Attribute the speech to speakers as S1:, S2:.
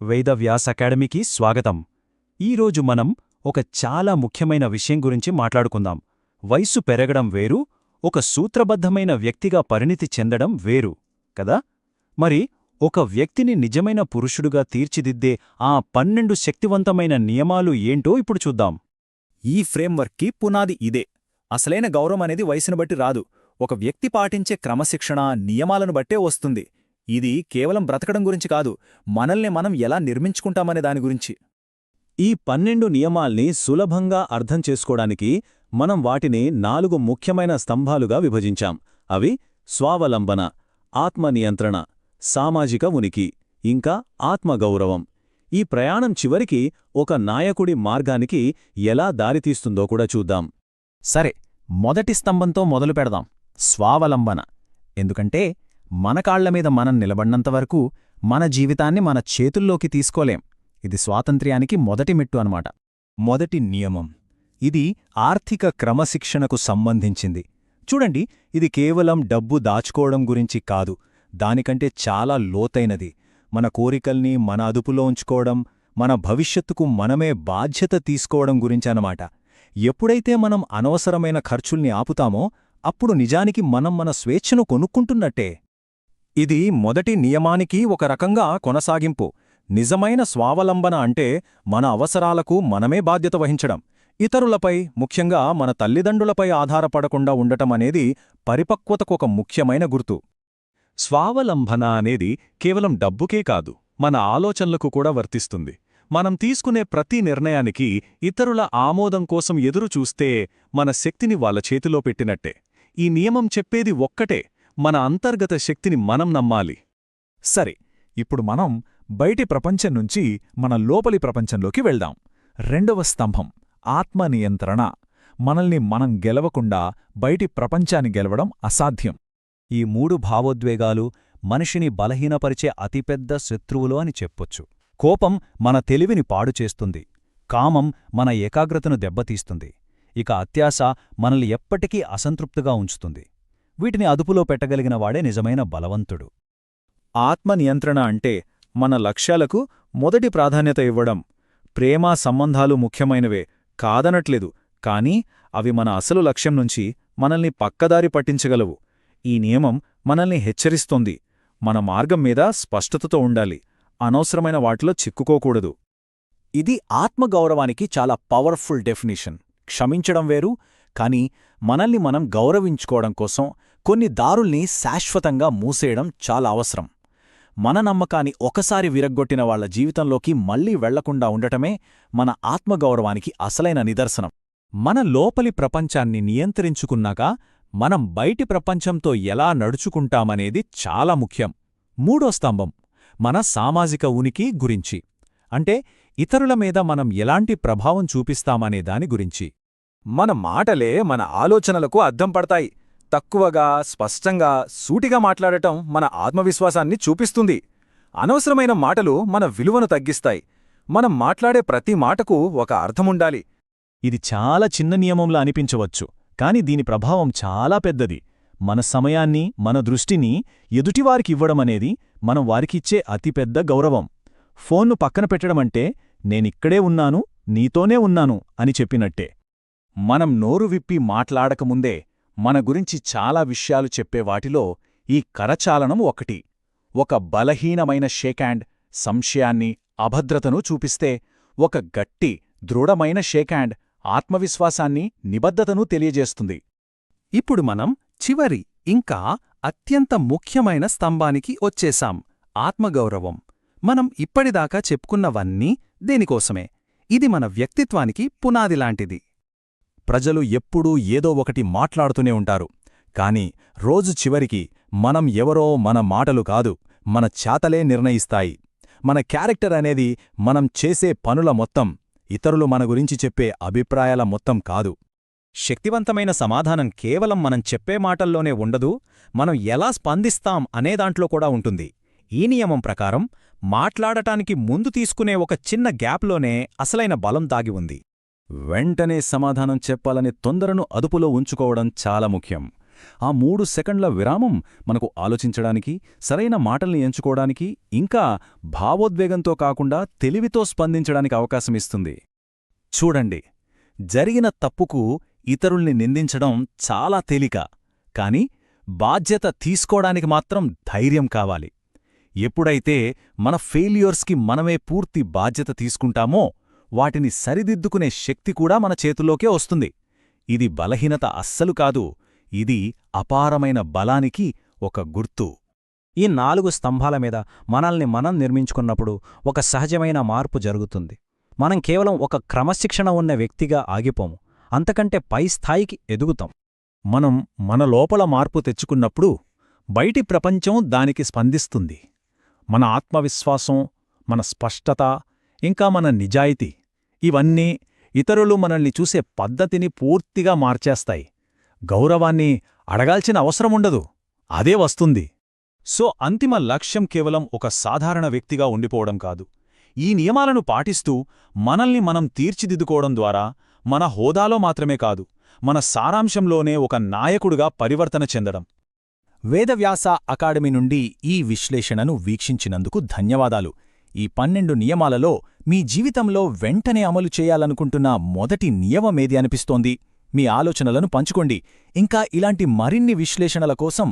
S1: వేదవ్యాస్ అకాడమీకి స్వాగతం. ఈరోజు మనం ఒక చాలా ముఖ్యమైన విషయం గురించి మాట్లాడుకుందాం. వయస్సు పెరగడం వేరు, ఒక సూత్రబద్ధమైన వ్యక్తిగా పరిణితి చెందడం వేరు కదా. మరి ఒక వ్యక్తిని నిజమైన పురుషుడుగా తీర్చిదిద్దే ఆ 12 శక్తివంతమైన నియమాలు ఏంటో ఇప్పుడు చూద్దాం.
S2: ఈ ఫ్రేమ్వర్క్కి పునాది ఇదే. అసలైన గౌరవం అనేది వయసును బట్టి రాదు, ఒక వ్యక్తి పాటించే క్రమశిక్షణ, నియమాలను బట్టే వస్తుంది. ఇది కేవలం బ్రతకడం గురించి కాదు, మనల్ని మనం ఎలా నిర్మించుకుంటామనే దాని గురించి.
S1: ఈ 12 నియమాల్ని సులభంగా అర్థం చేసుకోవడానికి మనం వాటిని 4 ముఖ్యమైన స్తంభాలుగా విభజించాం. అవి స్వావలంబన, ఆత్మనియంత్రణ, సామాజిక ఉనికి, ఇంకా ఆత్మగౌరవం. ఈ ప్రయాణం చివరికి ఒక నాయకుడి మార్గానికి ఎలా దారితీస్తుందో కూడా చూద్దాం.
S2: సరే, మొదటి స్తంభంతో మొదలు పెడదాం, స్వావలంబన. ఎందుకంటే మన కాళ్లమీద మనం నిలబడినంతవరకు మన జీవితాన్ని మన చేతుల్లోకి తీసుకోలేం. ఇది స్వాతంత్ర్యానికి మొదటి మెట్టు అన్నమాట.
S1: మొదటి నియమం ఇది ఆర్థిక క్రమశిక్షణకు సంబంధించింది. చూడండి, ఇది కేవలం డబ్బు దాచుకోవడం గురించి కాదు, దానికంటే చాలా లోతైనది. మన కోరికల్ని మన అదుపులో ఉంచుకోవడం, మన భవిష్యత్తుకు మనమే బాధ్యత తీసుకోవడం గురించనమాట. ఎప్పుడైతే మనం అనవసరమైన ఖర్చుల్ని ఆపుతామో అప్పుడు నిజానికి మనం మన స్వేచ్ఛను కొనుక్కుంటున్నట్టే. ఇది మొదటి నియమానికి ఒక రకంగా కొనసాగింపు. నిజమైన స్వావలంబన అంటే మన అవసరాలకు మనమే బాధ్యత వహించడం, ఇతరులపై, ముఖ్యంగా మన తల్లిదండ్రులపై ఆధారపడకుండా ఉండటమనేది పరిపక్వతకు ఒక ముఖ్యమైన గుర్తు. స్వావలంబన అనేది కేవలం డబ్బుకే కాదు, మన ఆలోచనలకు కూడా వర్తిస్తుంది. మనం తీసుకునే ప్రతి నిర్ణయానికి ఇతరుల ఆమోదం కోసం ఎదురుచూస్తే మన శక్తిని వాళ్ళ చేతిలో పెట్టినట్టే. ఈ నియమం చెప్పేది ఒక్కటే, మన అంతర్గత శక్తిని మనం నమ్మాలి.
S2: సరే, ఇప్పుడు మనం బయటి ప్రపంచం నుంచి మన లోపలి ప్రపంచంలోకి వెళ్దాం. రెండవ స్తంభం ఆత్మనియంత్రణ. మనల్ని మనం గెలవకుండా బయటి ప్రపంచాన్ని గెలవడం అసాధ్యం.
S1: ఈ 3 భావోద్వేగాలు మనిషిని బలహీనపరిచే అతిపెద్ద శత్రువులు అని చెప్పొచ్చు. కోపం మన తెలివిని పాడుచేస్తుంది, కామం మన ఏకాగ్రతను దెబ్బతీస్తుంది, ఇక అత్యాశ మనల్ని ఎప్పటికీ అసంతృప్తిగా ఉంచుతుంది. వీటిని అదుపులో పెట్టగలిగిన వాడే నిజమైన బలవంతుడు.
S2: ఆత్మనియంత్రణ అంటే మన లక్ష్యాలకు మొదటి ప్రాధాన్యత ఇవ్వడం. ప్రేమ, సంబంధాలు ముఖ్యమైనవే, కాదనట్లేదు, కానీ అవి మన అసలు లక్ష్యం నుంచి మనల్ని పక్కదారి పట్టించగలవు. ఈ నియమం మనల్ని హెచ్చరిస్తోంది, మన మార్గం మీద స్పష్టతతో ఉండాలి, అనవసరమైన వాటిలో చిక్కుకోకూడదు.
S1: ఇది ఆత్మగౌరవానికి చాలా పవర్ఫుల్ డెఫినిషన్. క్షమించడం వేరు, కానీ మనల్ని మనం గౌరవించుకోవడం కోసం కొన్ని దారుల్ని శాశ్వతంగా మూసేయడం చాలా అవసరం. మన నమ్మకాన్ని ఒకసారి విరగ్గొట్టిన వాళ్ల జీవితంలోకి మళ్లీ వెళ్లకుండా ఉండటమే మన ఆత్మగౌరవానికి అసలైన నిదర్శనం. మన లోపలి ప్రపంచాన్ని నియంత్రించుకున్నాక మనం బయటి ప్రపంచంతో ఎలా నడుచుకుంటామనేది చాలా ముఖ్యం. మూడో స్తంభం మన సామాజిక ఉనికి గురించి. అంటే ఇతరుల మీద మనం ఎలాంటి ప్రభావం చూపిస్తామనే దాని గురించి.
S2: మన మాటలే మన ఆలోచనలకు అద్దం పడతాయి. తక్కువగా, స్పష్టంగా, సూటిగా మాట్లాడటం మన ఆత్మవిశ్వాసాన్ని చూపిస్తుంది. అనవసరమైన మాటలు మన విలువను తగ్గిస్తాయి. మనం మాట్లాడే ప్రతి మాటకు ఒక అర్థముండాలి.
S1: ఇది చాలా చిన్న నియమంలా అనిపించవచ్చు, కాని దీని ప్రభావం చాలా పెద్దది. మన సమయాన్ని, మన దృష్టిని ఎదుటివారికివ్వడమనేది మనం వారికిచ్చే అతిపెద్ద గౌరవం. ఫోన్ను పక్కన పెట్టడమంటే నేనిక్కడే ఉన్నాను, నీతోనే ఉన్నాను అని చెప్పినట్టే. మనం నోరు విప్పి మాట్లాడకముందే మన గురించి చాలా విషయాలు చెప్పేవాటిలో ఈ కరచాలనం ఒకటి. ఒక బలహీనమైన షేక్హ్యాండ్ సంశయాన్ని, అభద్రతను చూపిస్తే, ఒక గట్టి, దృఢమైన షేక్హ్యాండ్ ఆత్మవిశ్వాసాన్ని, నిబద్ధతను తెలియజేస్తుంది. ఇప్పుడు మనం చివరి, ఇంకా అత్యంత ముఖ్యమైన స్తంభానికి వచ్చేశాం, ఆత్మగౌరవం. మనం ఇప్పటిదాకా చెప్పుకున్నవన్నీ దేనికోసమే? ఇది మన వ్యక్తిత్వానికి పునాదిలాంటిది. ప్రజలు ఎప్పుడూ ఏదో ఒకటి మాట్లాడుతూనే ఉంటారు, కాని రోజు చివరికి మనం ఎవరో మన మాటలు కాదు, మన చేతలే నిర్ణయిస్తాయి. మన క్యారెక్టర్ అనేది మనం చేసే పనుల మొత్తం, ఇతరులు మన గురించి చెప్పే అభిప్రాయాల మొత్తం కాదు. శక్తివంతమైన సమాధానం కేవలం మనం చెప్పే మాటల్లోనే ఉండదు, మనం ఎలా స్పందిస్తాం అనేదాంట్లో కూడా ఉంటుంది. ఈ నియమం ప్రకారం మాట్లాడటానికి ముందు తీసుకునే ఒక చిన్న గ్యాప్లోనే అసలైన బలం దాగి ఉంది. వెంటనే సమాధానం చెప్పాలనే తొందరను అదుపులో ఉంచుకోవడం చాలా ముఖ్యం.
S3: ఆ 3 సెకండ్ల విరామం మనకు ఆలోచించడానికి, సరైన మాటల్ని ఎంచుకోవడానికి, ఇంకా భావోద్వేగంతో కాకుండా తెలివితో స్పందించడానికి అవకాశమిస్తుంది.
S1: చూడండి, జరిగిన తప్పుకు ఇతరుల్ని నిందించడం చాలా తేలిక, కాని బాధ్యత తీసుకోవడానికి మాత్రం ధైర్యం కావాలి. ఎప్పుడైతే మన ఫెయిల్యూర్స్కి మనమే పూర్తి బాధ్యత తీసుకుంటామో వాటిని సరిదిద్దుకునే శక్తి కూడా మన చేతుల్లోకే వస్తుంది. ఇది బలహీనత అస్సలు కాదు, ఇది అపారమైన బలానికి ఒక గుర్తు.
S4: ఈ 4 స్తంభాల మీద మనల్ని మనం నిర్మించుకున్నప్పుడు ఒక సహజమైన మార్పు జరుగుతుంది. మనం కేవలం ఒక క్రమశిక్షణ ఉన్న వ్యక్తిగా ఆగిపోము, అంతకంటే పై స్థాయికి ఎదుగుతాం.
S2: మనం మన లోపల మార్పు తెచ్చుకున్నప్పుడు బయటి ప్రపంచం దానికి స్పందిస్తుంది. మన ఆత్మవిశ్వాసం, మన స్పష్టత, ఇంకా మన నిజాయితీ ఇవన్నీ ఇతరులు మనల్ని చూసే పద్ధతిని పూర్తిగా మార్చేస్తాయి. గౌరవాన్ని అడగాల్సిన అవసరముండదు, అదే వస్తుంది.
S1: సో అంతిమ లక్ష్యం కేవలం ఒక సాధారణ వ్యక్తిగా ఉండిపోవడం కాదు. ఈ నియమాలను పాటిస్తూ మనల్ని మనం తీర్చిదిద్దుకోవడం ద్వారా మన హోదాలో మాత్రమే కాదు, మన సారాంశంలోనే ఒక నాయకుడిగా పరివర్తన చెందడం. వేదవ్యాస అకాడమీ నుండి ఈ విశ్లేషణను వీక్షించినందుకు ధన్యవాదాలు. ఈ 12 నియమాలలో మీ జీవితంలో వెంటనే అమలు చేయాలనుకుంటున్న మొదటి నియమమేది అనిపిస్తోంది? మీ ఆలోచనలను పంచుకోండి. ఇంకా ఇలాంటి మరిన్ని విశ్లేషణల కోసం